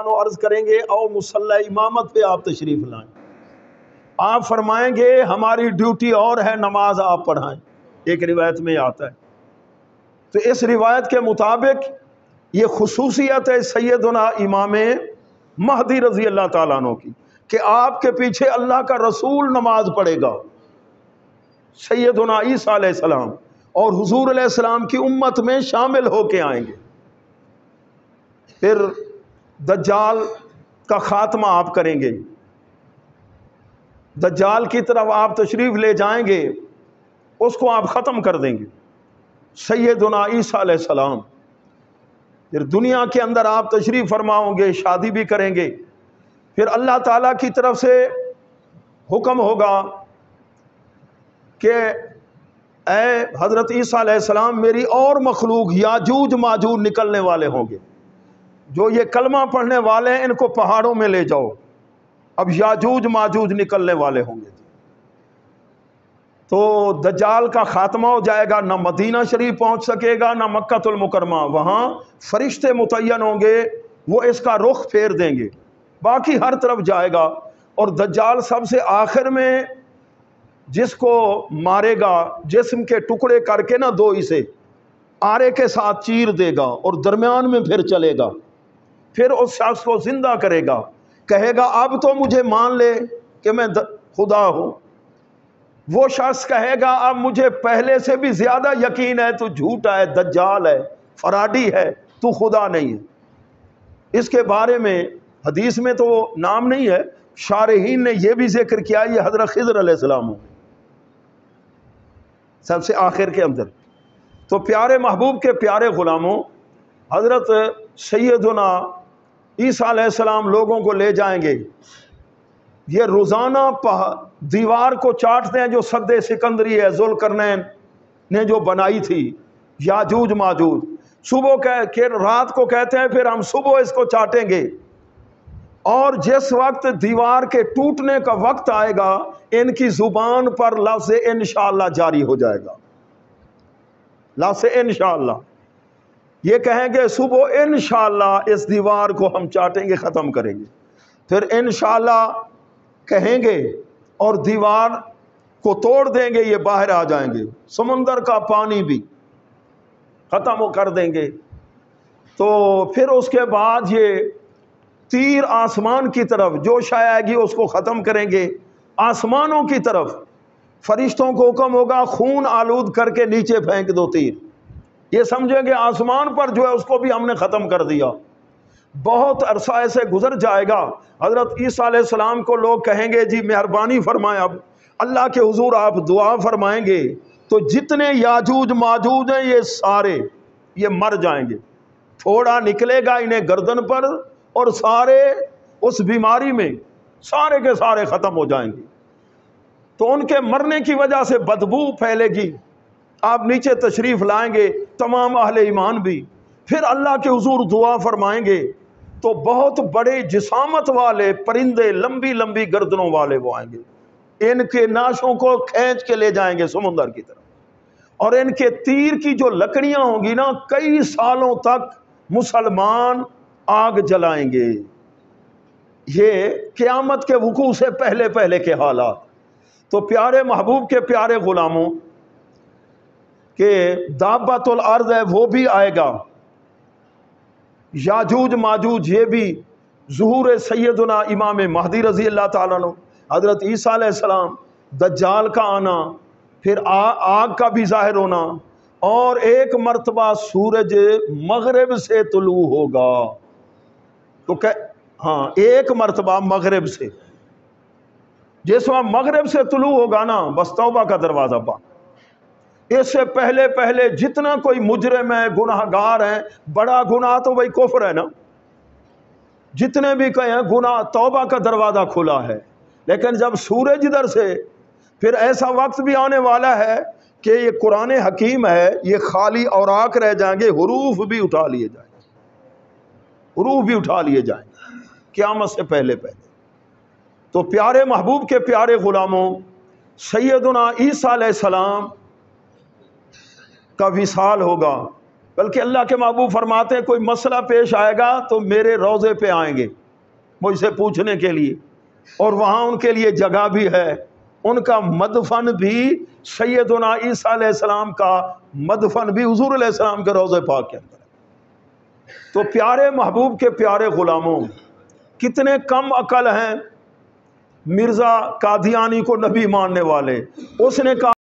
عنہ عرض کریں گے او مصلی امامت پہ آپ تشریف لائیں، آپ فرمائیں گے ہماری ڈیوٹی اور ہے، نماز آپ پڑھائیں، ایک روایت میں آتا ہے۔ تو اس روایت کے مطابق یہ خصوصیت ہے سیدنا امام مہدی رضی اللہ تعالیٰ عنہ کی کہ آپ کے پیچھے اللہ کا رسول نماز پڑھے گا، سیدنا عیسیٰ علیہ السلام، اور حضور علیہ السلام کی امت میں شامل ہو کے آئیں گے۔ پھر دجال کا خاتمہ آپ کریں گے، دجال کی طرف آپ تشریف لے جائیں گے، اس کو آپ ختم کر دیں گے، سیدنا عیسیٰ علیہ السلام۔ پھر دنیا کے اندر آپ تشریف فرماؤں گے، شادی بھی کریں گے، پھر اللہ تعالیٰ کی طرف سے حکم ہوگا کہ اے حضرت عیسیٰ علیہ السلام میری اور مخلوق یاجوج ماجوج نکلنے والے ہوں گے، جو یہ کلمہ پڑھنے والے ہیں ان کو پہاڑوں میں لے جاؤ، اب یاجوج ماجوج نکلنے والے ہوں گے۔ تو دجال کا خاتمہ ہو جائے گا، نہ مدینہ شریف پہنچ سکے گا نہ مکہ المکرمہ، وہاں فرشتے متعین ہوں گے، وہ اس کا رخ پھیر دیں گے، باقی ہر طرف جائے گا۔ اور دجال سب سے آخر میں جس کو مارے گا، جسم کے ٹکڑے کر کے نہ دو اسے آرے کے ساتھ چیر دے گا اور درمیان میں پھر چلے گا، پھر اس شخص کو زندہ کرے گا، کہے گا اب تو مجھے مان لے کہ میں خدا ہوں۔ وہ شخص کہے گا اب مجھے پہلے سے بھی زیادہ یقین ہے تو جھوٹا ہے، دجال ہے، فراڈی ہے، تو خدا نہیں ہے۔ اس کے بارے میں حدیث میں تو نام نہیں ہے، شارحین نے یہ بھی ذکر کیا یہ حضرت خضر علیہ السلام ہوں سب سے آخر کے اندر۔ تو پیارے محبوب کے پیارے غلاموں، حضرت سیدنا عیسیٰ علیہ السلام لوگوں کو لے جائیں گے، یہ روزانہ دیوار کو چاٹتے ہیں جو سد سکندری ہے ذوالقرنین نے جو بنائی تھی، یاجوج ماجوج، صبح کہ رات کو کہتے ہیں پھر ہم صبح اس کو چاٹیں گے، اور جس وقت دیوار کے ٹوٹنے کا وقت آئے گا ان کی زبان پر لفظ انشاءاللہ جاری ہو جائے گا، لفظ انشاءاللہ، یہ کہیں گے صبح انشاءاللہ اس دیوار کو ہم چاٹیں گے، ختم کریں گے، پھر انشاءاللہ کہیں گے اور دیوار کو توڑ دیں گے، یہ باہر آ جائیں گے، سمندر کا پانی بھی ختم کر دیں گے۔ تو پھر اس کے بعد یہ تیر آسمان کی طرف جو شے آئے گی اس کو ختم کریں گے، آسمانوں کی طرف فرشتوں کو حکم ہوگا خون آلود کر کے نیچے پھینک دو تیر، یہ سمجھیں گے آسمان پر جو ہے اس کو بھی ہم نے ختم کر دیا۔ بہت عرصہ ایسے گزر جائے گا، حضرت عیسیٰ علیہ السلام کو لوگ کہیں گے جی مہربانی فرمائیں، اب اللہ کے حضور آپ دعا فرمائیں گے تو جتنے یاجوج ماجوج ہیں یہ سارے یہ مر جائیں گے، تھوڑا نکلے گا انہیں گردن پر اور سارے اس بیماری میں سارے کے سارے ختم ہو جائیں گے۔ تو ان کے مرنے کی وجہ سے بدبو پھیلے گی، آپ نیچے تشریف لائیں گے تمام اہل ایمان بھی، پھر اللہ کے حضور دعا فرمائیں گے تو بہت بڑے جسامت والے پرندے لمبی لمبی گردنوں والے وہ آئیں گے، ان کے ناشوں کو کھینچ کے لے جائیں گے سمندر کی طرف، اور ان کے تیر کی جو لکڑیاں ہوں گی نا کئی سالوں تک مسلمان آگ جلائیں گے۔ یہ قیامت کے وقوع سے پہلے پہلے کے حالات۔ تو پیارے محبوب کے پیارے غلاموں کہ دابۃ الارض ہے وہ بھی آئے گا، یاجوج ماجوج یہ بھی، ظہور سیدنا امام مہدی رضی اللہ تعالیٰ عنہ، حضرت عیسیٰ علیہ السلام، دجال کا آنا، پھر آگ کا بھی ظاہر ہونا، اور ایک مرتبہ سورج مغرب سے طلوع ہوگا۔ تو ہاں ایک مرتبہ مغرب سے، جس وقت مغرب سے طلوع ہوگا نا بس توبہ کا دروازہ بند۔ اس سے پہلے پہلے جتنا کوئی مجرم ہے گناہ گار ہے، بڑا گناہ تو وہی کفر ہے نا، جتنے بھی کہیں گناہ، توبہ کا دروازہ کھلا ہے، لیکن جب سورج ادھر سے، پھر ایسا وقت بھی آنے والا ہے کہ یہ قرآن حکیم ہے یہ خالی اوراق رہ جائیں گے، حروف بھی اٹھا لیے جائیں گے، حروف بھی اٹھا لیے جائیں گے قیامت سے پہلے پہلے۔ تو پیارے محبوب کے پیارے غلاموں، سیدنا عیسیٰ علیہ السلام کا وصال ہوگا، بلکہ اللہ کے محبوب فرماتے ہیں کوئی مسئلہ پیش آئے گا تو میرے روضے پہ آئیں گے مجھ سے پوچھنے کے لیے، اور وہاں ان کے لیے جگہ بھی ہے، ان کا مدفن بھی سیدنا عیسیٰ علیہ السلام کا مدفن بھی حضور علیہ السلام کے روضے پاک کے اندر ہے۔ تو پیارے محبوب کے پیارے غلاموں، کتنے کم عقل ہیں مرزا قادیانی کو نبی ماننے والے۔ اس نے کہا